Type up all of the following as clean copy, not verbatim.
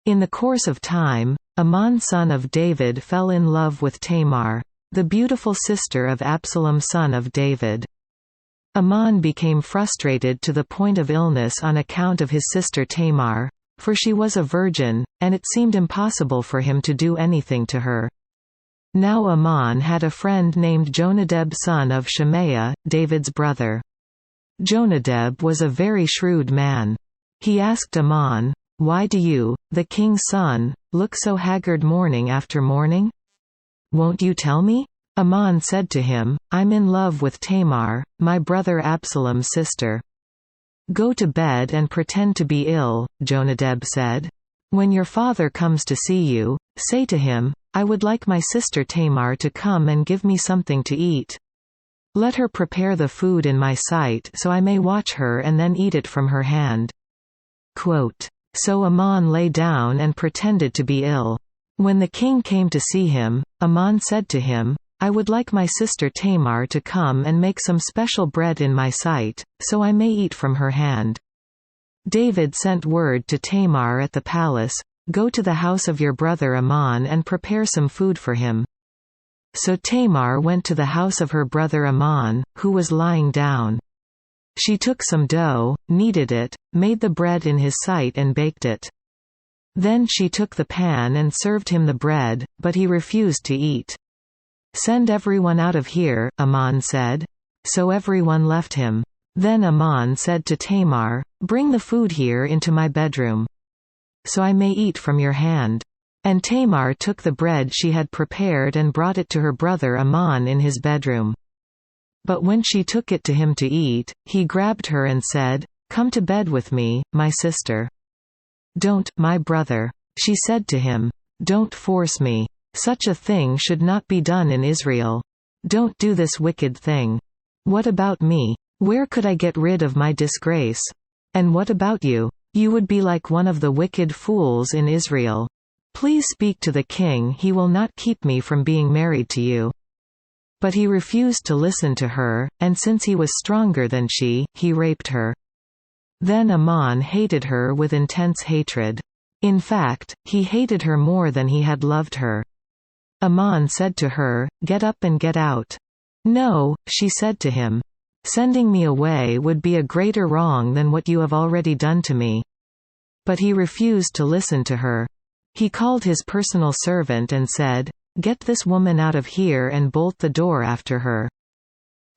In the course of time, Amnon son of David fell in love with Tamar, the beautiful sister of Absalom son of David. Amnon became frustrated to the point of illness on account of his sister Tamar, for she was a virgin, and it seemed impossible for him to do anything to her. Now Amnon had a friend named Jonadab son of Shemaiah, David's brother. Jonadab was a very shrewd man. He asked Amnon, "Why do you, the king's son, look so haggard morning after morning? Won't you tell me?" Amnon said to him, "I'm in love with Tamar, my brother Absalom's sister." "Go to bed and pretend to be ill," Jonadab said. "When your father comes to see you, say to him, 'I would like my sister Tamar to come and give me something to eat. Let her prepare the food in my sight so I may watch her and then eat it from her hand.'" Quote, "So Amnon lay down and pretended to be ill. When the king came to see him, Amnon said to him, 'I would like my sister Tamar to come and make some special bread in my sight, so I may eat from her hand.' David sent word to Tamar at the palace, 'Go to the house of your brother Amnon and prepare some food for him.' So Tamar went to the house of her brother Amnon, who was lying down. She took some dough, kneaded it, made the bread in his sight and baked it. Then she took the pan and served him the bread, but he refused to eat. 'Send everyone out of here,' Amnon said. So everyone left him. Then Amnon said to Tamar, 'Bring the food here into my bedroom, so I may eat from your hand.' And Tamar took the bread she had prepared and brought it to her brother Amnon in his bedroom. But when she took it to him to eat, he grabbed her and said, 'Come to bed with me, my sister.' 'Don't, my brother,' she said to him. 'Don't force me. Such a thing should not be done in Israel. Don't do this wicked thing. What about me? Where could I get rid of my disgrace? And what about you? You would be like one of the wicked fools in Israel. Please speak to the king, he will not keep me from being married to you.' But he refused to listen to her, and since he was stronger than she, he raped her. Then Amnon hated her with intense hatred. In fact, he hated her more than he had loved her. Amnon said to her, 'Get up and get out.' 'No,' she said to him. 'Sending me away would be a greater wrong than what you have already done to me.' But he refused to listen to her. He called his personal servant and said, 'Get this woman out of here and bolt the door after her.'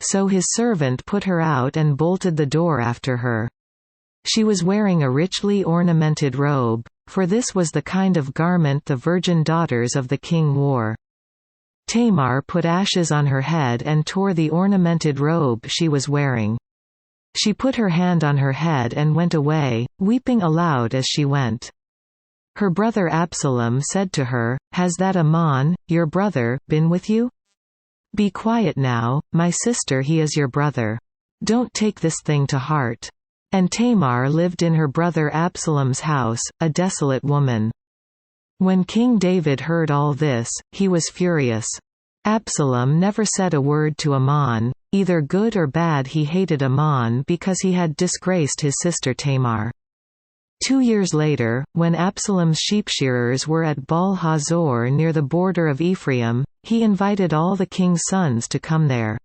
So his servant put her out and bolted the door after her. She was wearing a richly ornamented robe, for this was the kind of garment the virgin daughters of the king wore. Tamar put ashes on her head and tore the ornamented robe she was wearing. She put her hand on her head and went away, weeping aloud as she went. Her brother Absalom said to her, 'Has that Amnon, your brother, been with you? Be quiet now, my sister, he is your brother. Don't take this thing to heart.' And Tamar lived in her brother Absalom's house, a desolate woman. When King David heard all this, he was furious. Absalom never said a word to Amnon, either good or bad. He hated Amnon because he had disgraced his sister Tamar. 2 years later, when Absalom's sheep-shearers were at Baal Hazor near the border of Ephraim, he invited all the king's sons to come there.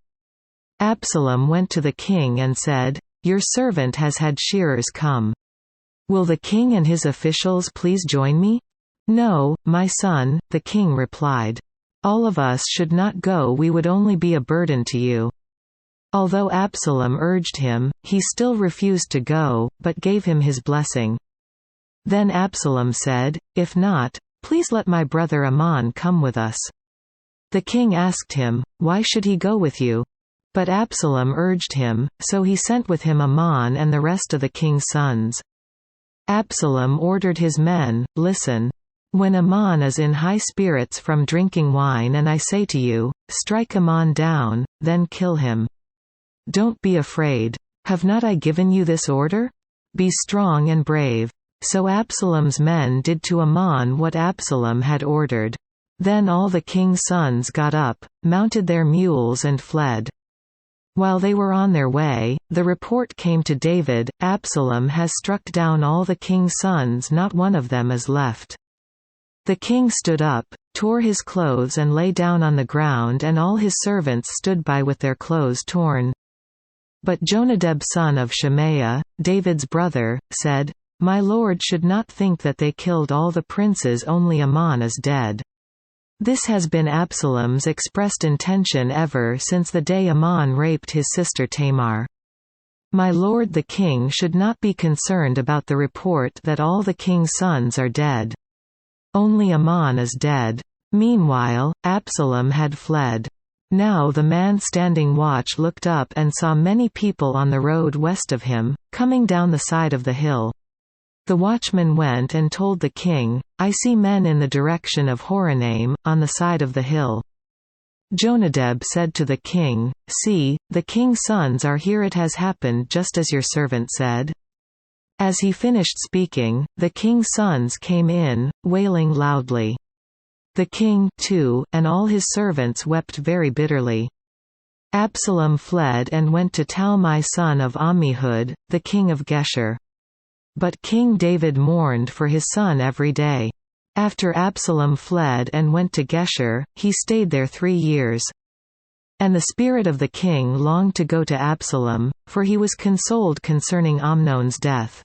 Absalom went to the king and said, "Your servant has had shearers come. Will the king and his officials please join me?" "No, my son," the king replied. "All of us should not go, we would only be a burden to you." Although Absalom urged him, he still refused to go, but gave him his blessing. Then Absalom said, "If not, please let my brother Amnon come with us." The king asked him, "Why should he go with you?" But Absalom urged him, so he sent with him Amnon and the rest of the king's sons. Absalom ordered his men, "Listen. When Amnon is in high spirits from drinking wine and I say to you, 'Strike Amnon down,' then kill him. Don't be afraid. Have not I given you this order? Be strong and brave." So Absalom's men did to Amnon what Absalom had ordered. Then all the king's sons got up, mounted their mules and fled. While they were on their way, the report came to David, "Absalom has struck down all the king's sons, not one of them is left." The king stood up, tore his clothes and lay down on the ground, and all his servants stood by with their clothes torn. But Jonadab son of Shemaiah, David's brother, said, "My lord should not think that they killed all the princes, only Amnon is dead. This has been Absalom's expressed intention ever since the day Amnon raped his sister Tamar. My lord the king should not be concerned about the report that all the king's sons are dead. Only Amnon is dead." Meanwhile, Absalom had fled. Now the man standing watch looked up and saw many people on the road west of him, coming down the side of the hill. The watchman went and told the king, "I see men in the direction of Horonaim, on the side of the hill." Jonadab said to the king, "See, the king's sons are here. It has happened just as your servant said." As he finished speaking, the king's sons came in, wailing loudly. The king, too, and all his servants wept very bitterly. Absalom fled and went to Talmai son of Ammihud, the king of Geshur. But King David mourned for his son every day. After Absalom fled and went to Geshur, he stayed there 3 years. And the spirit of the king longed to go to Absalom, for he was consoled concerning Amnon's death.